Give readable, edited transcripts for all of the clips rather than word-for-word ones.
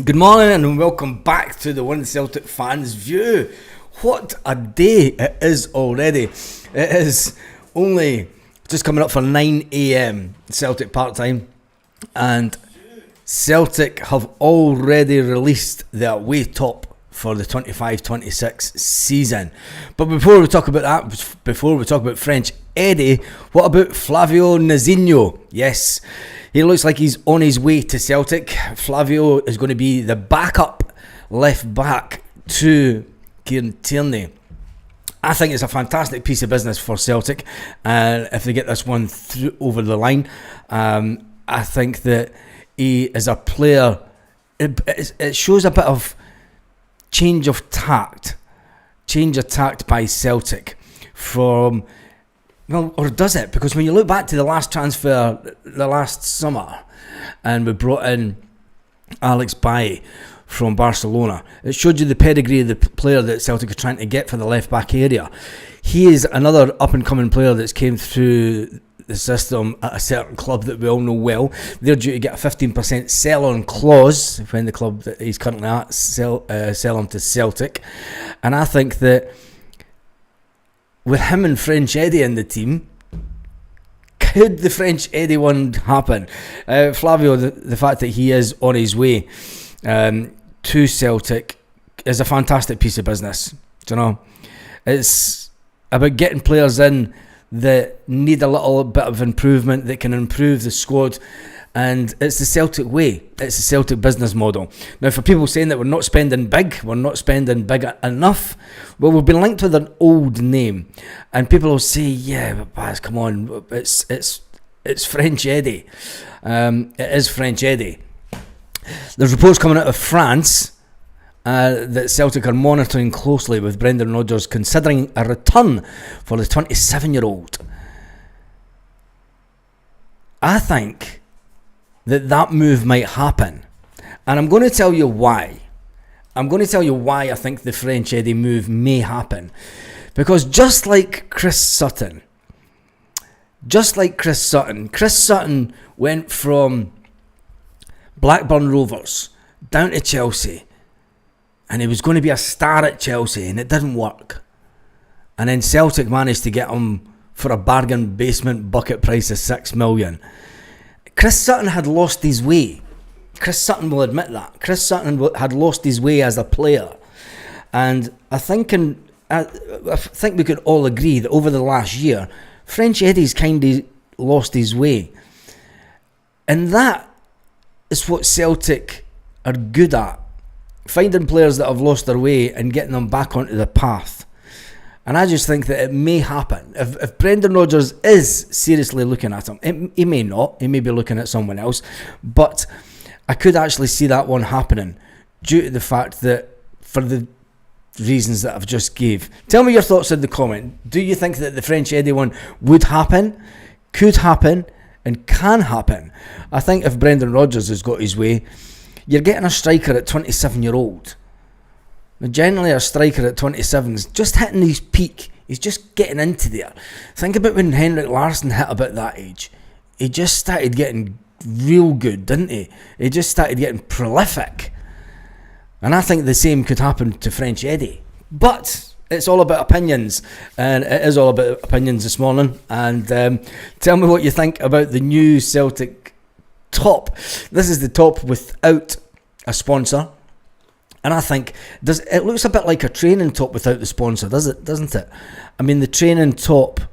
Good morning and welcome back to the One Celtic Fans View. What a day it is already. It is only just coming up for 9 a.m. Celtic part-time, and Celtic have already released their away top for the 25-26 season. But before we talk about that, before we talk about French Eddie, what about Flavio Nazinho? Yes, he looks like he's on his way to Celtic. Flavio is going to be the backup left back to Kieran Tierney. I think it's a fantastic piece of business for Celtic, and if they get this one through over the line, I think that he is a player. It shows a bit of change of tact by Celtic from, well, or does it? Because when you look back to the last transfer, the last summer, and we brought in Alex Bailly from Barcelona, it showed you the pedigree of the player that Celtic are trying to get for the left back area. He is another up and coming player that's came through the system at a certain club that we all know well. They're due to get a 15% sell-on clause when the club that he's currently at sell him to Celtic. And I think that with him and French Eddie in the team, could the French Eddie one happen? Flavio, the fact that he is on his way to Celtic is a fantastic piece of business. Do you know? It's about getting players in that need a little bit of improvement, that can improve the squad, and it's the Celtic way. It's the Celtic business model. Now, for people saying that we're not spending big enough, well, we've been linked with an old name, and people will say, yeah, but Baz, come on, it's French Eddie. It is French Eddie. There's reports coming out of France that Celtic are monitoring closely, with Brendan Rodgers considering a return for the 27-year-old. I think that move might happen, and I'm going to tell you why. I think the French Eddie move may happen, because just like Chris Sutton went from Blackburn Rovers down to Chelsea, and he was going to be a star at Chelsea, and it didn't work. And then Celtic managed to get him for a bargain basement bucket price of $6 million. Chris Sutton had lost his way. Chris Sutton will admit that. Chris Sutton had lost his way as a player. And I think we could all agree that over the last year, French Eddie's kind of lost his way. And that is what Celtic are good at. Finding players that have lost their way and getting them back onto the path. And I just think that it may happen. If Brendan Rodgers is seriously looking at him, he may not. He may be looking at someone else. But I could actually see that one happening due to the fact that, for the reasons that I've just gave. Tell me your thoughts in the comment. Do you think that the French Eddie one would happen, could happen, and can happen? I think if Brendan Rodgers has got his way, you're getting a striker at 27-year-old. Now, generally, a striker at 27 is just hitting his peak. He's just getting into there. Think about when Henrik Larsson hit about that age. He just started getting real good, didn't he? He just started getting prolific. And I think the same could happen to French Eddie. But it's all about opinions, and it is all about opinions this morning. And tell me what you think about the new Celtic top. This is the top without a sponsor, and I think it looks a bit like a training top without the sponsor, doesn't it? I mean, the training tops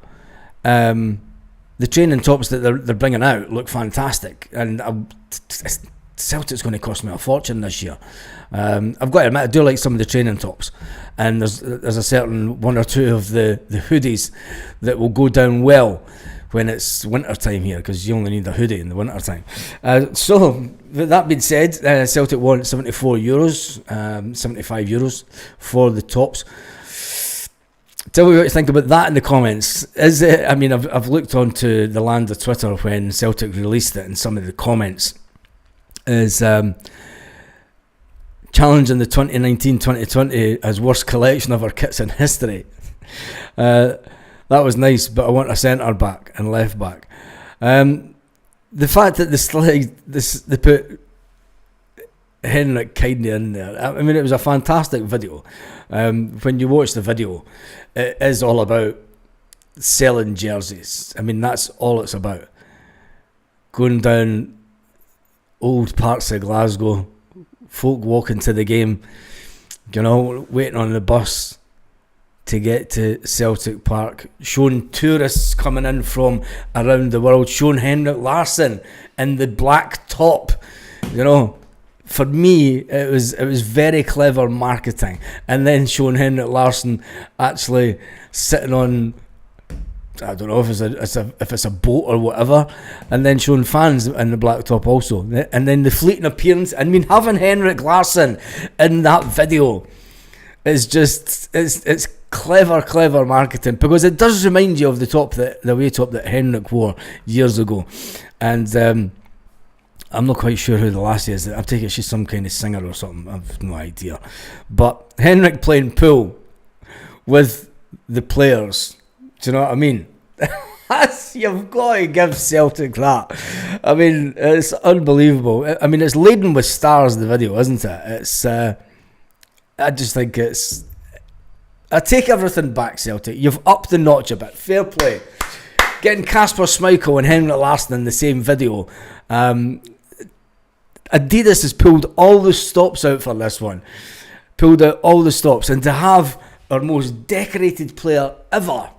that they're bringing out look fantastic, and Celtic's going to cost me a fortune this year. I've got to admit, I do like some of the training tops, and there's a certain one or two of the hoodies that will go down well when it's winter time here, because you only need a hoodie in the winter time. So with that being said, Celtic want €74, 75 euros for the tops. Tell me what you think about that in the comments. Is it? I mean, I've looked onto the land of Twitter when Celtic released it, and some of the comments is challenging the 2019-2020 as worst collection of our kits in history. That was nice, but I want a centre back and left back. The fact that they put Henrik kindly in there. I mean, it was a fantastic video. When you watch the video, it is all about selling jerseys. I mean, that's all it's about. Going down old parts of Glasgow, folk walking to the game, waiting on the bus to get to Celtic Park, showing tourists coming in from around the world, showing Henrik Larsson in the black top. For me, it was very clever marketing, and then showing Henrik Larsson actually sitting on, I don't know if it's a boat or whatever, and then showing fans in the black top also, and then the fleeting appearance. I mean, having Henrik Larsson in that video is just it's clever marketing, because it does remind you of the away top that Henrik wore years ago, and I'm not quite sure who the lassie is. I take it she's some kind of singer or something. I've no idea. But Henrik playing pool with the players. Do you know what I mean? You've got to give Celtic that. I mean, it's unbelievable. I mean, it's laden with stars, the video, isn't it? It's. I just think it's. I take everything back, Celtic. You've upped the notch a bit. Fair play. Getting Kasper Schmeichel and Henrik Larsson in the same video. Adidas has pulled all the stops out for this one. Pulled out all the stops. And to have our most decorated player ever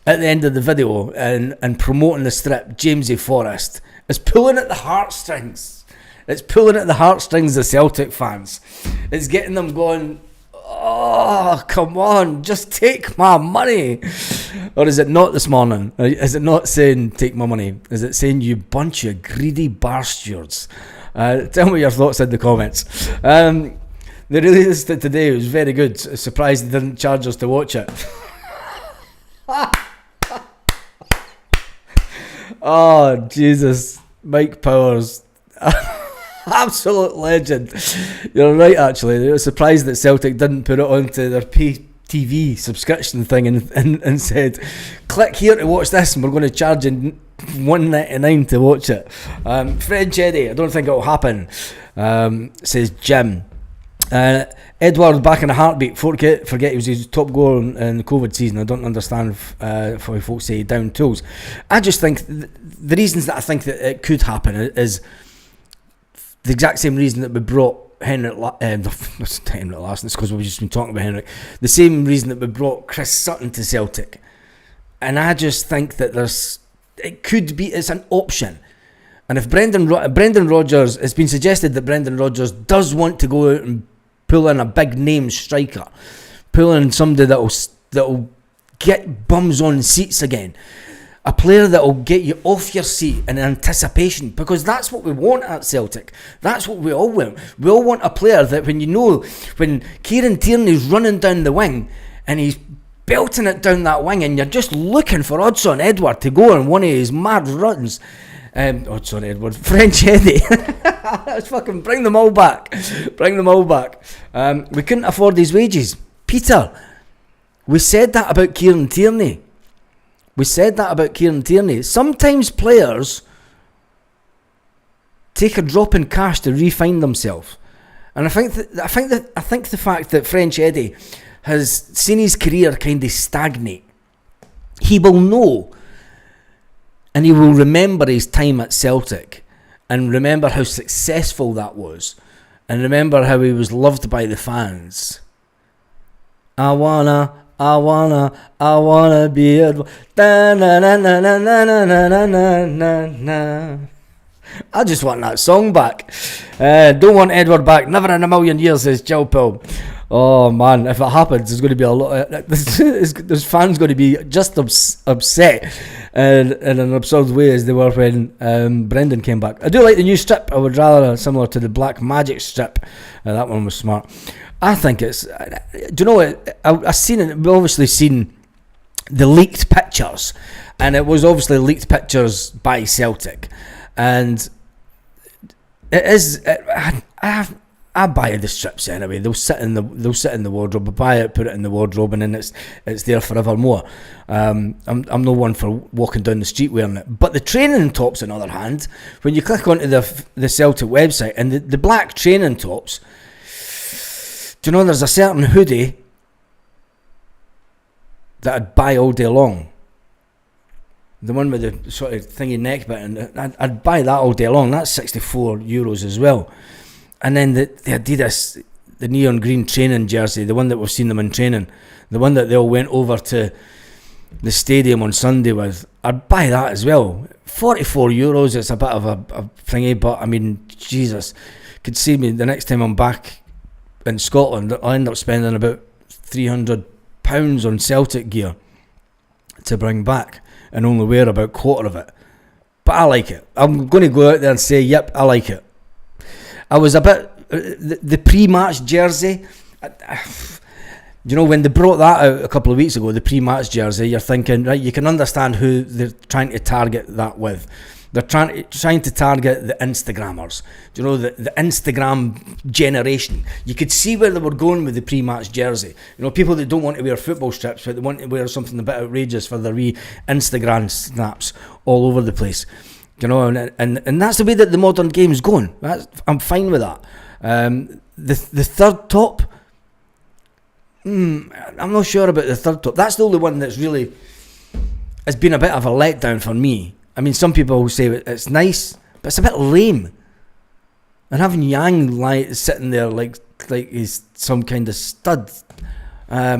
at the end of the video and promoting the strip, Jamesy Forrest, is pulling at the heartstrings. It's pulling at the heartstrings of Celtic fans. It's getting them going, oh, come on, just take my money. Or is it not this morning? Is it not saying take my money? Is it saying you bunch of greedy bastards? Tell me your thoughts in the comments. The release today was very good. Surprised they didn't charge us to watch it. Oh, Jesus. Mike Powers. Absolute legend. You're right, actually. They were surprised that Celtic didn't put it onto their pay TV subscription thing and said, click here to watch this, and we're going to charge you $1.99 to watch it. French Eddie, I don't think it'll happen, says Jim. Edouard back in a heartbeat. Forget he was his top goal in the COVID season. I don't understand why folks say down tools. I just think the reasons that I think that it could happen is the exact same reason that we brought Henrik Larsson, it's because we've just been talking about Henrik. The same reason that we brought Chris Sutton to Celtic. And I just think that it's an option. And if Brendan Rodgers, it's been suggested that Brendan Rodgers does want to go out and pull in a big name striker, pull in somebody that'll get bums on seats again. A player that will get you off your seat in anticipation, because that's what we want at Celtic. That's what we all want. We all want a player that when Kieran Tierney's running down the wing and he's belting it down that wing and you're just looking for Odsonne Edouard to go on one of his mad runs. Odsonne Edouard, French Eddie. Let's fucking bring them all back. We couldn't afford his wages. Peter, we said that about Kieran Tierney. Sometimes players take a drop in cash to refine themselves, and I think the fact that French Eddie has seen his career kind of stagnate, he will know, and he will remember his time at Celtic, and remember how successful that was, and remember how he was loved by the fans. I wanna be a I just want that song back. Don't want Edward back. Never in a million years, says Joe Pill. Oh man, if it happens, there's going to be a lot. There's fans going to be just upset in an absurd way as they were when Brendan came back. I do like the new strip. I would rather similar to the Black Magic strip. That one was smart. I think it's. Do you know what? I've seen it. We've obviously seen the leaked pictures, and it was obviously leaked pictures by Celtic, and it is. I buy the strips anyway. They'll sit in the wardrobe. I buy it, put it in the wardrobe, and then it's there forevermore. I'm no one for walking down the street wearing it. But the training tops, on the other hand, when you click onto the Celtic website and the black training tops, do you know there's a certain hoodie that I'd buy all day long. The one with the sort of thingy neck bit, and I'd buy that all day long. That's €64 as well. And then the Adidas, the neon green training jersey, the one that we've seen them in training, the one that they all went over to the stadium on Sunday with, I'd buy that as well. €44, it's a bit of a thingy, but I mean, Jesus, could see me the next time I'm back in Scotland, I'll end up spending about £300 on Celtic gear to bring back and only wear about a quarter of it. But I like it. I'm going to go out there and say, yep, I like it. I was a bit... The pre-match jersey... You know, when they brought that out a couple of weeks ago, the pre-match jersey, you're thinking, right, you can understand who they're trying to target that with. They're trying to target the Instagrammers. Do you know, the Instagram generation. You could see where they were going with the pre-match jersey. You know, people that don't want to wear football strips, but they want to wear something a bit outrageous for their wee Instagram snaps all over the place. You know, and that's the way that the modern game's going. I'm fine with that. The third top, I'm not sure about the third top. That's the only one that's really has been a bit of a letdown for me. I mean, some people will say it's nice, but it's a bit lame. And having Yang sitting there like he's some kind of stud. That's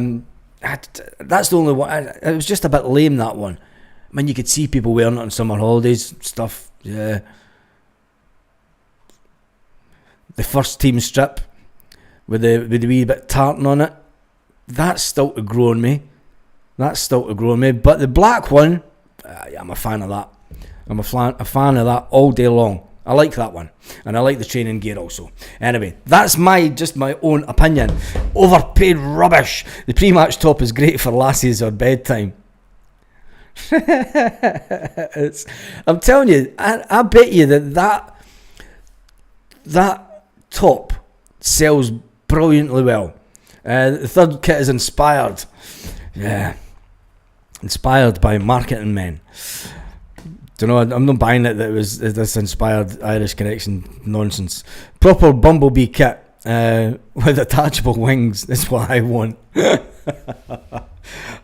the only one. It was just a bit lame, that one. I mean, you could see people wearing it on summer holidays, stuff. Yeah. The first team strip with the wee bit tartan on it. That's still to grow on me. But the black one, I'm a fan of that. I'm a fan of that all day long. I like that one. And I like the training gear also. Anyway, that's just my own opinion. Overpaid rubbish. The pre-match top is great for lassies or bedtime. I'm telling you, I bet you that top sells brilliantly well. The third kit is inspired. Yeah. Inspired by marketing men. Do you know, I'm not buying it that it was this inspired Irish connection nonsense. Proper Bumblebee kit with attachable wings is what I want.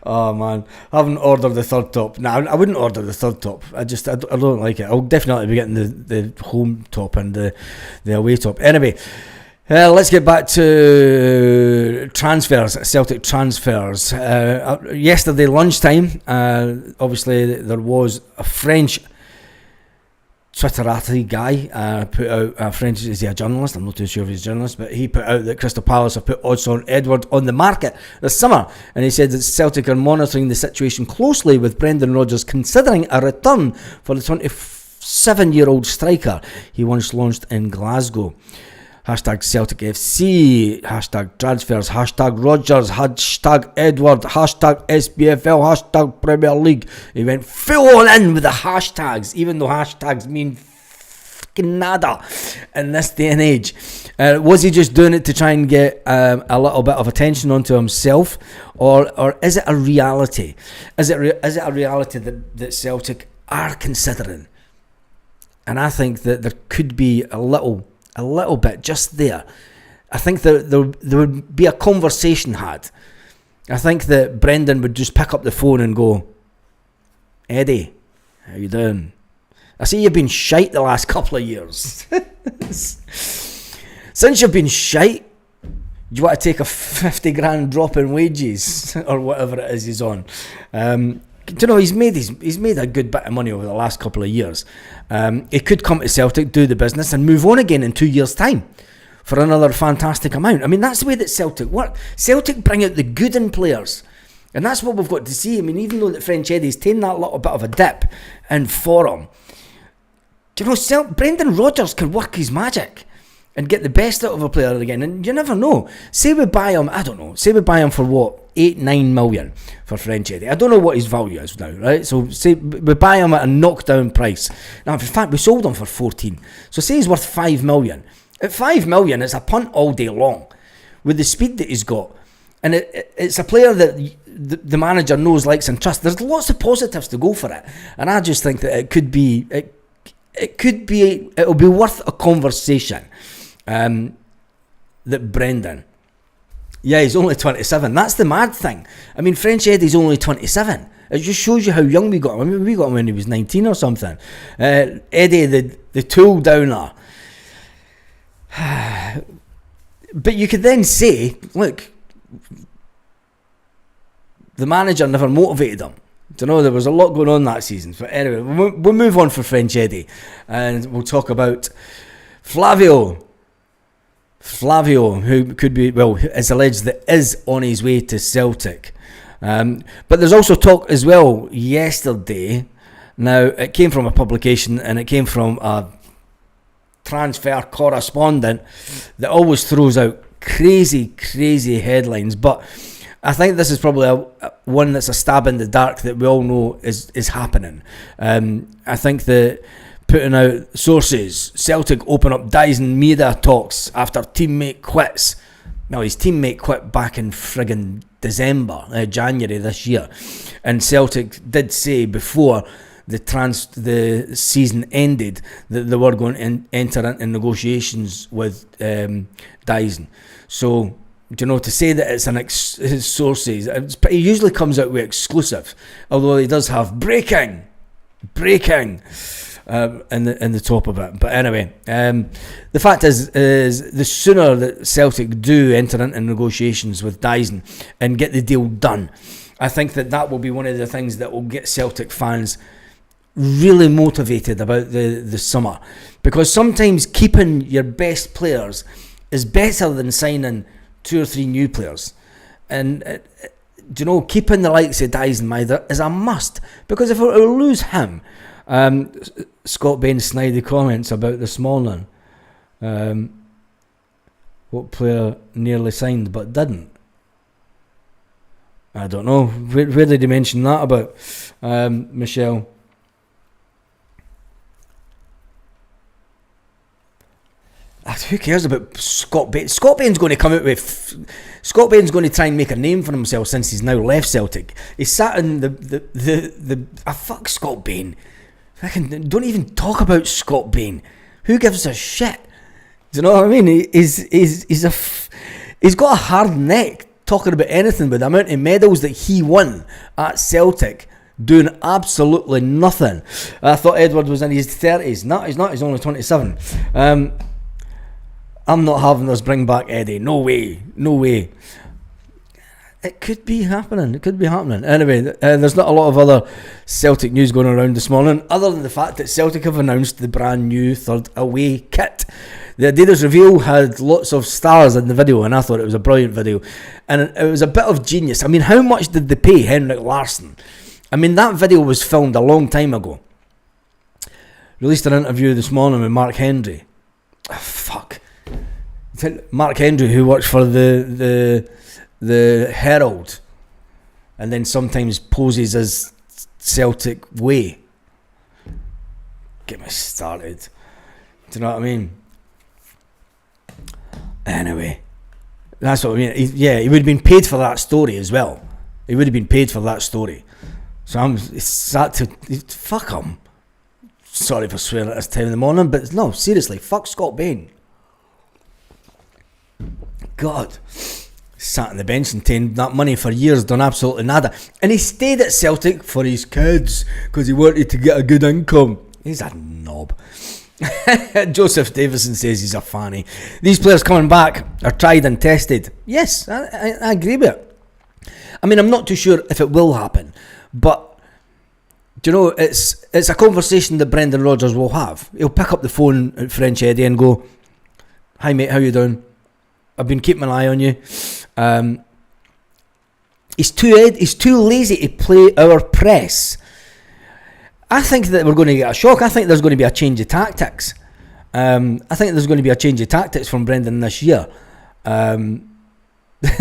Oh man, I haven't ordered the third top. No, I wouldn't order the third top. I don't like it. I'll definitely be getting the home top and the away top. Anyway, let's get back to transfers, Celtic transfers. Yesterday lunchtime, obviously there was a French Twitterati guy put out, French, is he a journalist? I'm not too sure if he's a journalist, but he put out that Crystal Palace have put Odsonne Edouard on the market this summer, and he said that Celtic are monitoring the situation closely, with Brendan Rodgers considering a return for the 27-year-old striker he once launched in Glasgow. Hashtag Celtic FC, hashtag transfers, hashtag Rodgers, hashtag Edward, hashtag SPFL, hashtag Premier League. He went full on in with the hashtags, even though hashtags mean fucking nada in this day and age. Was he just doing it to try and get a little bit of attention onto himself, or is it a reality? Is it a reality that Celtic are considering? And I think that there could be a little bit just there. I think there would be a conversation had. I think that Brendan would just pick up the phone and go, Eddie, how you doing? I see you've been shite the last couple of years. Since you've been shite, do you want to take a 50 grand drop in wages or whatever it is he's on? Do you know, he's made a good bit of money over the last couple of years. He could come to Celtic, do the business, and move on again in 2 years' time for another fantastic amount. I mean, that's the way that Celtic work. Celtic bring out the good in players, and that's what we've got to see. I mean, even though that French Eddie's taken that little bit of a dip in form, do you know, Brendan Rodgers can work his magic and get the best out of a player again. And you never know. Say we buy him, I don't know, say we buy him for what, 8-9 million for French Eddie. I don't know what his value is now, right? So say we buy him at a knockdown price. Now, in fact, we sold him for 14. So say he's worth 5 million. At 5 million, it's a punt all day long with the speed that he's got. And it's a player that the manager knows, likes and trusts. There's lots of positives to go for it. And I just think that it'll be worth a conversation. That Brendan, yeah, he's only 27. That's the mad thing. I mean, French Eddie's only 27. It just shows you how young we got him. I mean, we got him when he was 19 or something. Eddie, the tool downer. But you could then say, look, the manager never motivated him. You know, there was a lot going on that season. But anyway, we'll move on for French Eddie. And we'll talk about Flavio, who could be, well, it's alleged that is on his way to Celtic. But there's also talk as well yesterday. Now, it came from a publication and it came from a transfer correspondent that always throws out crazy headlines. But I think this is probably one that's a stab in the dark that we all know is happening. I think that putting out sources, Celtic open up Dyson Mida talks after teammate quits. Now, his teammate quit back in friggin' January this year. And Celtic did say before the season ended that they were going to enter into negotiations with Dyson. So, to say that it's his sources, he usually comes out with exclusive, although he does have breaking in the top of it. But anyway, the fact is the sooner that Celtic do enter into negotiations with Dyson and get the deal done, I think that will be one of the things that will get Celtic fans really motivated about the summer, because sometimes keeping your best players is better than signing 2 or 3 new players. And keeping the likes of Dyson Mida is a must, because if we lose him, Scott Bain snidey comments about this morning. What player nearly signed but didn't? I don't know. Where did he mention that about, Michelle? Who cares about Scott Bain? Scott Bain's going to come out with... Scott Bain's going to try and make a name for himself since he's now left Celtic. He sat in the fuck Scott Bain. Don't even talk about Scott Bain. Who gives a shit? Do you know what I mean? He's got a hard neck talking about anything, with the amount of medals that he won at Celtic, doing absolutely nothing. I thought Edward was in his 30s. No, he's not. He's only 27. I'm not having us bring back Eddie. No way. It could be happening. Anyway, there's not a lot of other Celtic news going around this morning, other than the fact that Celtic have announced the brand new third away kit. The Adidas reveal had lots of stars in the video, and I thought it was a brilliant video. And it was a bit of genius. I mean, how much did they pay Henrik Larsson? I mean, that video was filmed a long time ago. Released an interview this morning with Mark Hendry. Mark Hendry, who works for the Herald, and then sometimes poses as Celtic Way. Get me started. Do you know what I mean? Anyway, that's what I mean. He would have been paid for that story as well. So I'm sad to fuck him. Sorry for swearing at this time in the morning, but no, seriously, fuck Scott Bain. God, sat on the bench and taken that money for years, done absolutely nada, and he stayed at Celtic for his kids because he wanted to get a good income. He's a knob. Joseph Davison says he's a fanny. These players coming back are tried and tested. Yes, I agree with it. I mean, I'm not too sure if it will happen, but do you know, it's a conversation that Brendan Rodgers will have. He'll pick up the phone at French Eddie and go, "Hi mate, how you doing? I've been keeping an eye on you." He's too lazy to play our press. I think that we're going to get a shock. I think there's going to be a change of tactics. I think there's going to be a change of tactics from Brendan this year.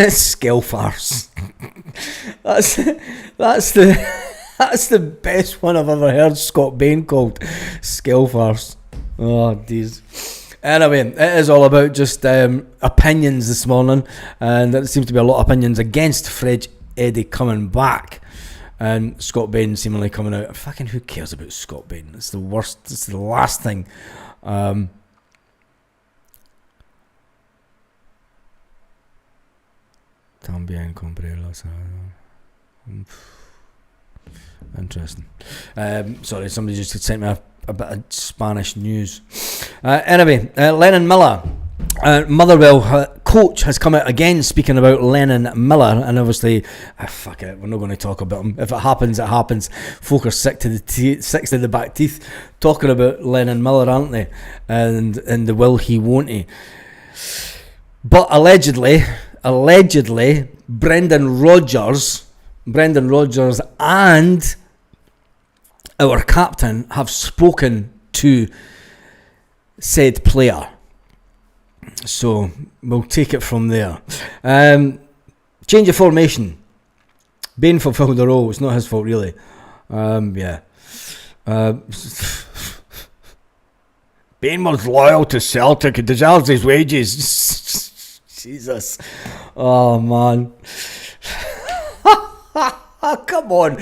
Skill farce. That's the best one I've ever heard Scott Bain called. Skill farce. Oh, jeez. Anyway, it is all about just opinions this morning, and there seems to be a lot of opinions against Fred Eddie coming back, and Scott Bain seemingly coming out. Fucking who cares about Scott Bain? It's the worst. It's the last thing. También compré las. Interesting. Sorry, somebody just sent me a bit of Spanish news. Anyway, Lennon Miller, Motherwell coach, has come out again speaking about Lennon Miller, and obviously, fuck it, we're not going to talk about him. If it happens, it happens. Folk are sick to the back teeth talking about Lennon Miller, aren't they? And the will he, won't he? But allegedly, Brendan Rodgers and our captain have spoken to said player. So we'll take it from there. Change of formation. Bain fulfilled the role. It's not his fault, really. Yeah. Bain was loyal to Celtic. He deserves his wages. Jesus. Oh, man. Come on.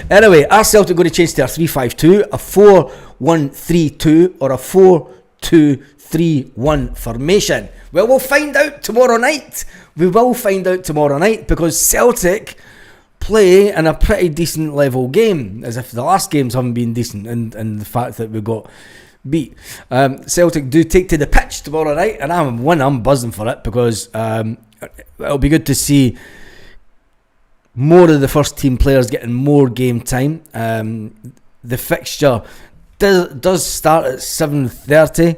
Anyway, are Celtic going to change to a 3-5-2, a 4-1-3-2, or a 4-2-3-1 formation? Well, we'll find out tomorrow night. We will find out tomorrow night, because Celtic play in a pretty decent level game, as if the last games haven't been decent, and the fact that we got beat. Celtic do take to the pitch tomorrow night, and I'm buzzing for it, because it'll be good to see more of the first team players getting more game time. The fixture does start at 7:30.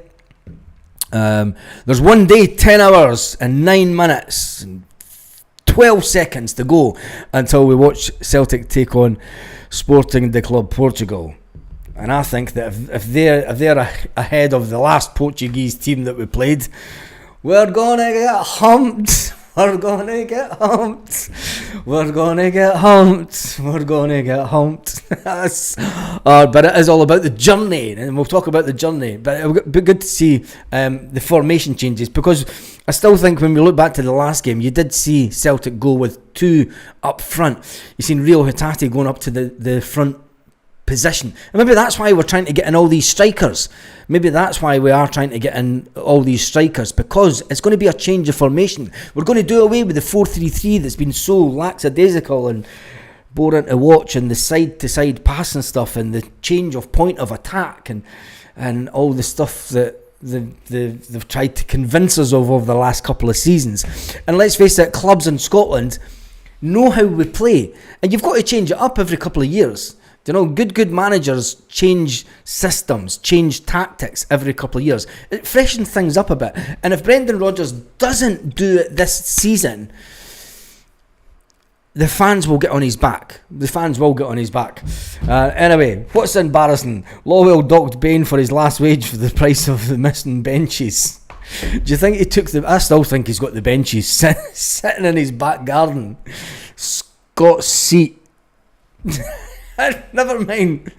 There's 1 day, 10 hours and 9 minutes and 12 seconds to go until we watch Celtic take on Sporting de Club Portugal. And I think that if they're ahead of the last Portuguese team that we played, we're gonna get humped. We're gonna get humped. We're gonna get humped. We're gonna get humped. But it is all about the journey, and we'll talk about the journey. But it'll be good to see the formation changes, because I still think when we look back to the last game, you did see Celtic go with two up front. You seen Rio Hatate going up to the front position, and maybe that's why we're trying to get in all these strikers. Maybe that's why we are trying to get in all these strikers, because it's going to be a change of formation. We're going to do away with the 4-3-3 that's been so lackadaisical and boring to watch, and the side-to-side passing stuff, and the change of point of attack, and all the stuff that they've tried to convince us of over the last couple of seasons. And let's face it, clubs in Scotland know how we play, and you've got to change it up every couple of years. You know, good managers change systems, change tactics every couple of years. It freshens things up a bit. And if Brendan Rodgers doesn't do it this season, the fans will get on his back. Anyway, what's embarrassing? Lawwell docked Bain for his last wage for the price of the missing benches. Do you think he took I still think he's got the benches sitting in his back garden. Scott's seat. Never mind.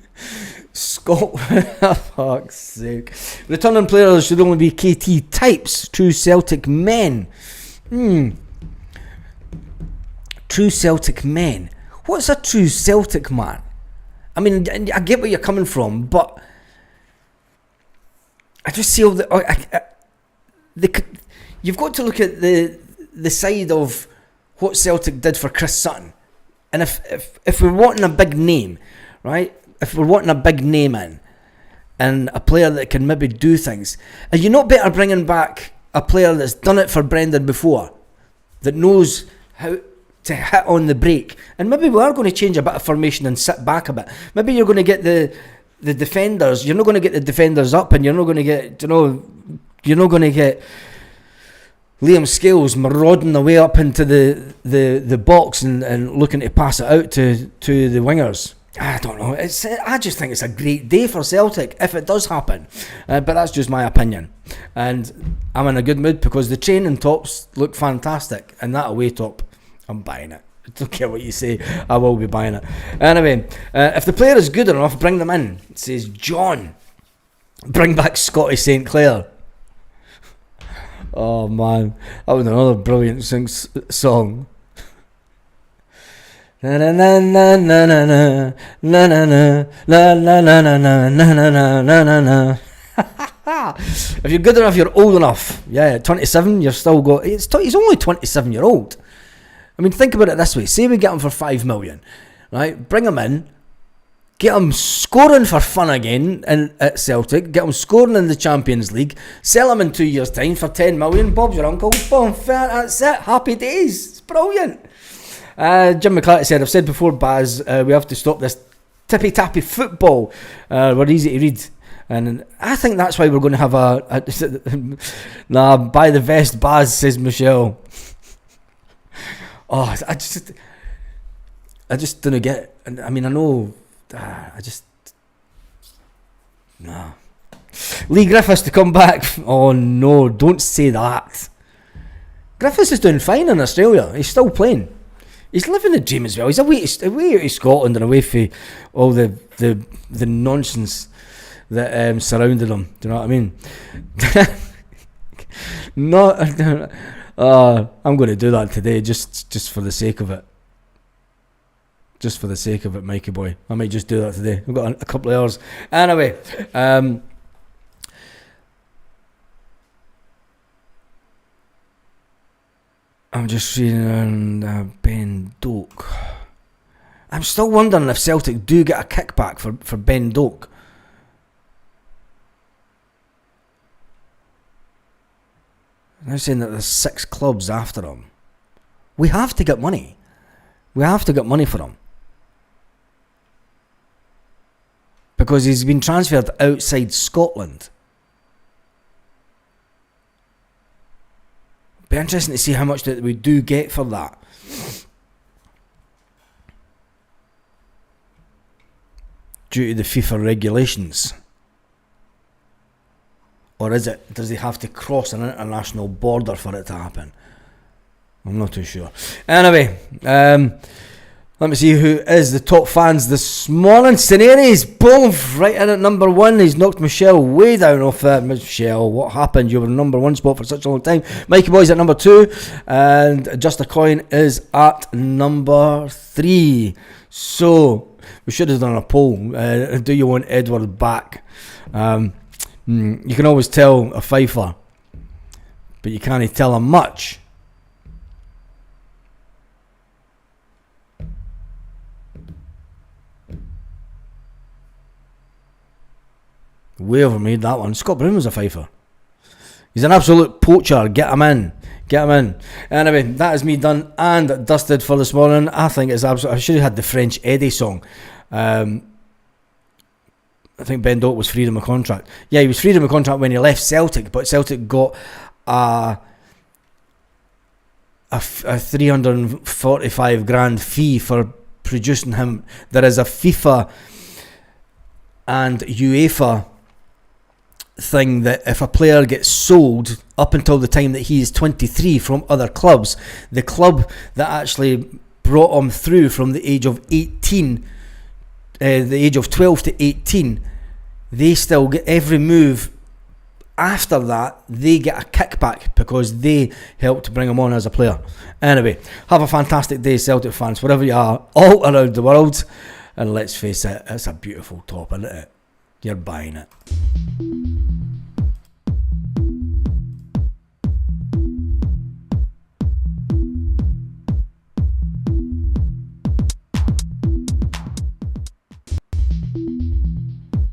Scott. Fuck's sake. Returning players should only be KT types. True Celtic men. True Celtic men. What's a true Celtic man? I mean, I get where you're coming from, but I just see all you've got to look at the side of what Celtic did for Chris Sutton. And if we're wanting a big name, right? If we're wanting a big name in, and a player that can maybe do things, are you not better bringing back a player that's done it for Brendan before, that knows how to hit on the break? And maybe we are going to change a bit of formation and sit back a bit. Maybe you're going to get the defenders. You're not going to get the defenders up, and you're not going to get, you're not going to get Liam Scales marauding the way up into the box and looking to pass it out to the wingers. I don't know. I just think it's a great day for Celtic if it does happen. But that's just my opinion. And I'm in a good mood because the training tops look fantastic. And that away top, I'm buying it. I don't care what you say, I will be buying it. Anyway, if the player is good enough, bring them in, says John. Bring back Scotty St. Clair. Oh man, that was another brilliant song. Na na na na na na na na na na na na na na na na na. If you're good enough, you're old enough. Yeah, 27, you're still got. He's only 27-year-old. I mean, think about it this way. Say we get him for 5 million, right? Bring him in, get him scoring for fun again at Celtic, get him scoring in the Champions League, sell him in 2 years' time for 10 million. Bob's your uncle. Boom, that's it. Happy days. It's brilliant. Jim McClarty said, I've said before, Baz, we have to stop this tippy-tappy football. We're easy to read. And I think that's why we're going to have nah, buy the vest, Baz, says Michelle. Oh, I just don't get it. I mean, I know, nah. Lee Griffiths to come back. Oh no, don't say that. Griffiths is doing fine in Australia. He's still playing. He's living the dream as well. He's away out of Scotland and away from all the nonsense that surrounded him. Do you know what I mean? I'm going to do that today, just for the sake of it. Just for the sake of it, Mikey boy. I might just do that today. I've got a couple of hours. Anyway, I'm just reading Ben Doak. I'm still wondering if Celtic do get a kickback for Ben Doak. They're saying that there's 6 clubs after him. We have to get money. We have to get money for him. Because he's been transferred outside Scotland. Be interesting to see how much that we do get for that. Due to the FIFA regulations. Or does he have to cross an international border for it to happen? I'm not too sure. Anyway, let me see who is the top fans this morning. Sineris, boom, right in at number 1. He's knocked Michelle way down off that. Michelle, what happened? You were number 1 spot for such a long time. Mikey Boy's at number 2. And Just a Coin is at number 3. So, we should have done a poll. Do you want Edward back? You can always tell a fifer, but you can't tell him much. Way overmade that one. Scott Brown was a fifer. He's an absolute poacher. Get him in. Get him in. Anyway, that is me done and dusted for this morning. I think it's absolutely. I should have had the French Eddie song. I think Ben Doak was freedom of contract. Yeah, he was freedom of contract when he left Celtic, but Celtic got a 345 grand fee for producing him. There is a FIFA and UEFA thing that if a player gets sold up until the time that he is 23 from other clubs, the club that actually brought him through from the age of 18, the age of 12 to 18, they still get every move after that. They get a kickback because they helped bring him on as a player. Anyway, have a fantastic day, Celtic fans, wherever you are, all around the world. And let's face it, it's a beautiful top, isn't it? You're buying it.